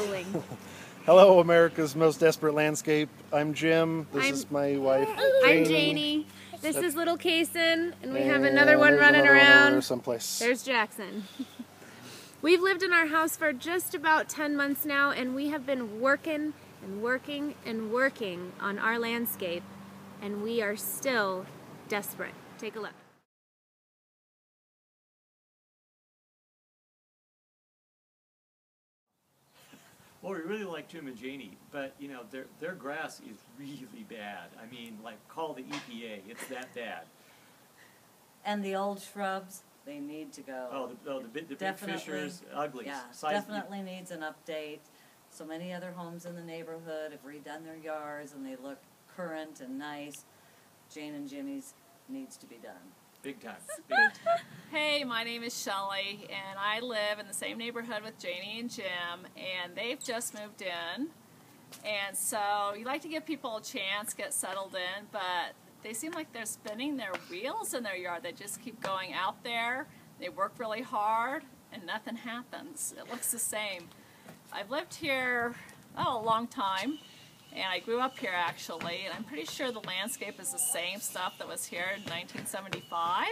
Rolling. Hello, America's most desperate landscape. I'm Jim. This is my wife, Janie. I'm Janie. This is little Kaysen, and we have another one running around. There someplace. There's Jackson. We've lived in our house for just about 10 months now, and we have been working and working and working on our landscape, and we are still desperate. Take a look. Well, we really like Jim and Janie, but you know their grass is really bad. I mean, like call the EPA. It's that bad. And the old shrubs, they need to go. The big fishers, uglies. Yeah, definitely needs an update. So many other homes in the neighborhood have redone their yards and they look current and nice. Jane and Jimmy's needs to be done. Big time. Big time. Hey, my name is Shelley, and I live in the same neighborhood with Janie and Jim, and they've just moved in. And so you like to give people a chance, get settled in, but they seem like they're spinning their wheels in their yard. They just keep going out there. They work really hard, and nothing happens. It looks the same. I've lived here, a long time. And I grew up here actually, and I'm pretty sure the landscape is the same stuff that was here in 1975,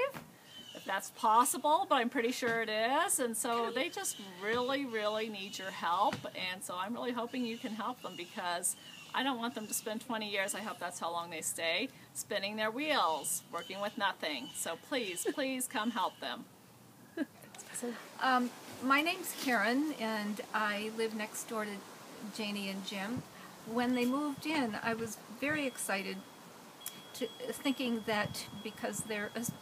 if that's possible, but I'm pretty sure it is. And so they just really, really need your help, and so I'm really hoping you can help them because I don't want them to spend 20 years, I hope that's how long they stay, spinning their wheels, working with nothing. So please, please come help them. My name's Karen, and I live next door to Janie and Jim. When they moved in, I was very excited, thinking that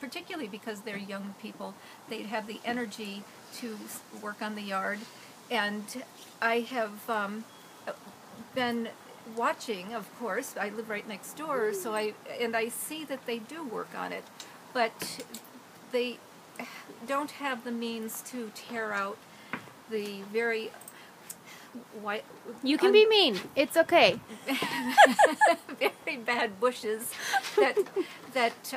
particularly because they're young people, they'd have the energy to work on the yard. And I have been watching, of course. I live right next door, so I see that they do work on it, but they don't have the means to tear out the very white. You can be mean. It's okay. Very bad bushes that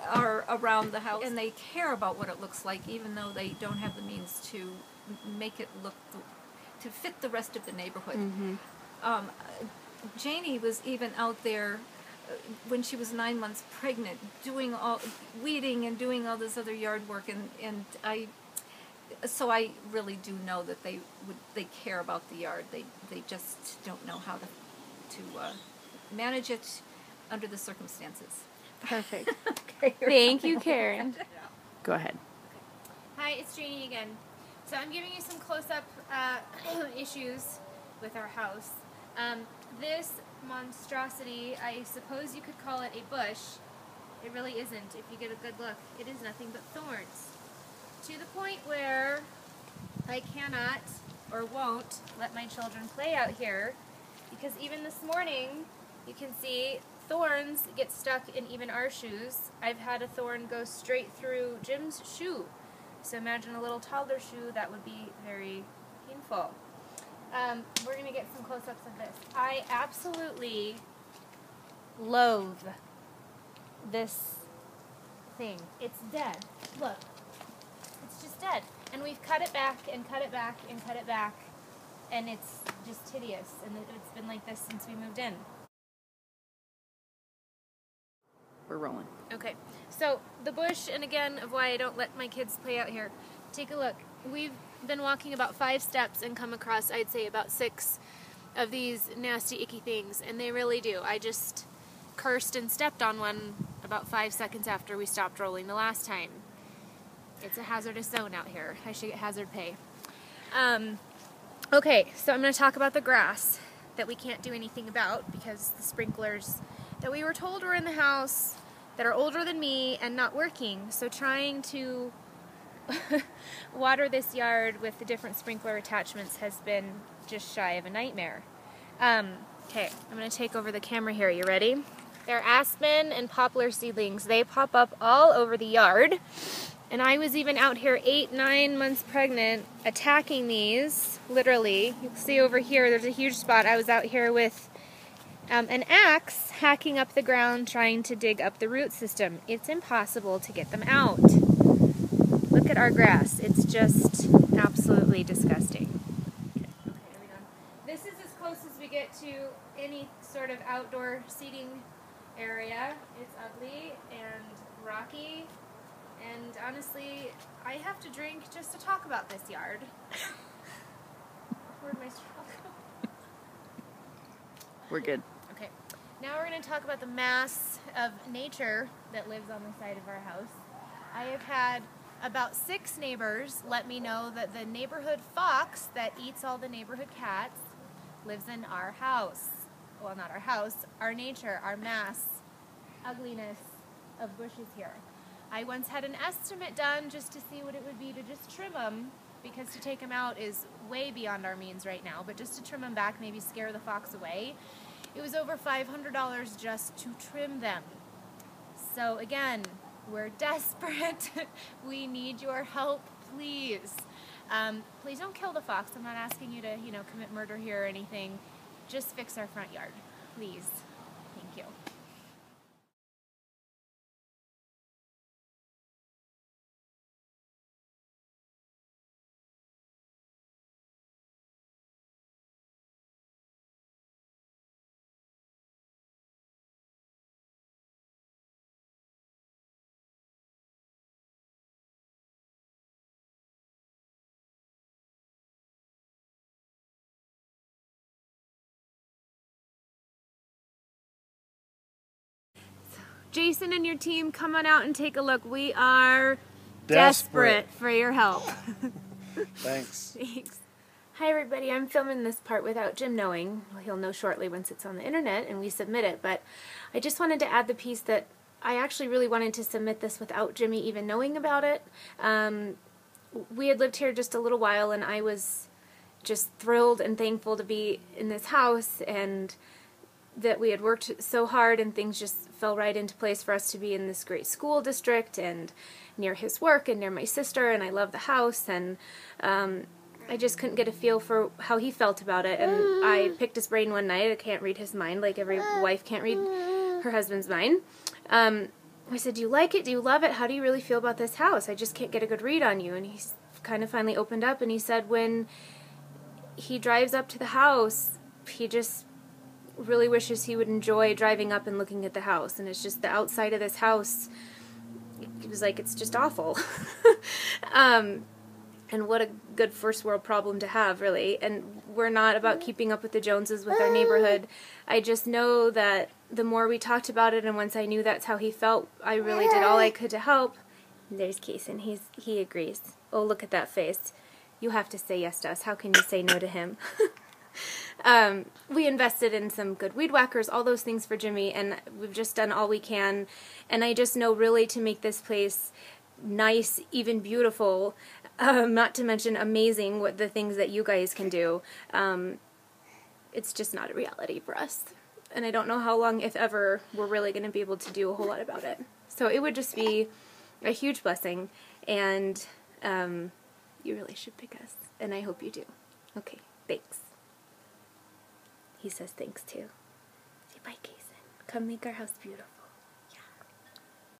are around the house, and they care about what it looks like, even though they don't have the means to make it look to fit the rest of the neighborhood. Mm-hmm. Janie was even out there when she was 9 months pregnant, doing all weeding and doing all this other yard work, and So I really do know that they care about the yard. They just don't know how to manage it under the circumstances. Perfect. Okay, Thank you, Karen. Go ahead. Hi, it's Janie again. So I'm giving you some close-up issues with our house. This monstrosity, I suppose you could call it a bush. It really isn't. If you get a good look, it is nothing but thorns. To the point where I cannot or won't let my children play out here, because even this morning you can see thorns get stuck in even our shoes. I've had a thorn go straight through Jim's shoe. So imagine a little toddler shoe, that would be very painful. We're going to get some close-ups of this. I absolutely loathe this thing. It's dead. Look. It's just dead. And we've cut it back and cut it back and cut it back, and it's just hideous. And it's been like this since we moved in. We're rolling. Okay, so the bush, and again, of why I don't let my kids play out here. Take a look. We've been walking about 5 steps and come across, I'd say, about 6 of these nasty, icky things, and they really do. I just cursed and stepped on one about 5 seconds after we stopped rolling the last time. It's a hazardous zone out here. I should get hazard pay. Okay, so I'm going to talk about the grass that we can't do anything about because the sprinklers that we were told were in the house that are older than me and not working. So trying to water this yard with the different sprinkler attachments has been just shy of a nightmare. Okay, I'm going to take over the camera here. You ready? They're aspen and poplar seedlings. They pop up all over the yard. And I was even out here 8, 9 months pregnant attacking these, literally. You can see over here, there's a huge spot. I was out here with an axe hacking up the ground trying to dig up the root system. It's impossible to get them out. Look at our grass. It's just absolutely disgusting. Okay, are we done? into any sort of outdoor seating area. It's ugly and rocky, and honestly, I have to drink just to talk about this yard. Where'd my straw go? We're good. Okay, now we're going to talk about the mass of nature that lives on the side of our house. I have had about 6 neighbors let me know that the neighborhood fox that eats all the neighborhood cats lives in our house. Well, not our house, our nature, our mass ugliness of bushes here. I once had an estimate done just to see what it would be to just trim them, because to take them out is way beyond our means right now, but just to trim them back, maybe scare the fox away, it was over $500 just to trim them. So again, we're desperate. We need your help, please. Please don't kill the fox. I'm not asking you to, commit murder here or anything. Just fix our front yard, please. Thank you. Jason and your team, come on out and take a look. We are desperate for your help. Thanks. Thanks. Hi everybody, I'm filming this part without Jim knowing. Well, he'll know shortly once it's on the internet and we submit it, but I just wanted to add the piece that I actually really wanted to submit this without Jimmy even knowing about it. We had lived here just a little while and I was just thrilled and thankful to be in this house, and that we had worked so hard and things just fell right into place for us to be in this great school district and near his work and near my sister, and I love the house, and I just couldn't get a feel for how he felt about it, and I picked his brain one night. I can't read his mind like every wife can't read her husband's mind. I said, do you like it? Do you love it? How do you really feel about this house? I just can't get a good read on you. And he kind of finally opened up and he said when he drives up to the house, he just really wishes he would enjoy driving up and looking at the house, and it's just the outside of this house, it was like, it's just awful. And what a good first world problem to have, really. And we're not about keeping up with the Joneses with our neighborhood. I just know that the more we talked about it, and once I knew that's how he felt, I really did all I could to help. And there's Kason, he agrees. Oh, look at that face. You have to say yes to us. How can you say no to him? We invested in some good weed whackers, all those things for Jimmy, and we've just done all we can. And I just know really to make this place nice, even beautiful, not to mention amazing, what the things that you guys can do, it's just not a reality for us. And I don't know how long, if ever, we're really going to be able to do a whole lot about it. So it would just be a huge blessing, and you really should pick us, and I hope you do. Okay, thanks. He says thanks too. Say bye, Kason. Come make our house beautiful.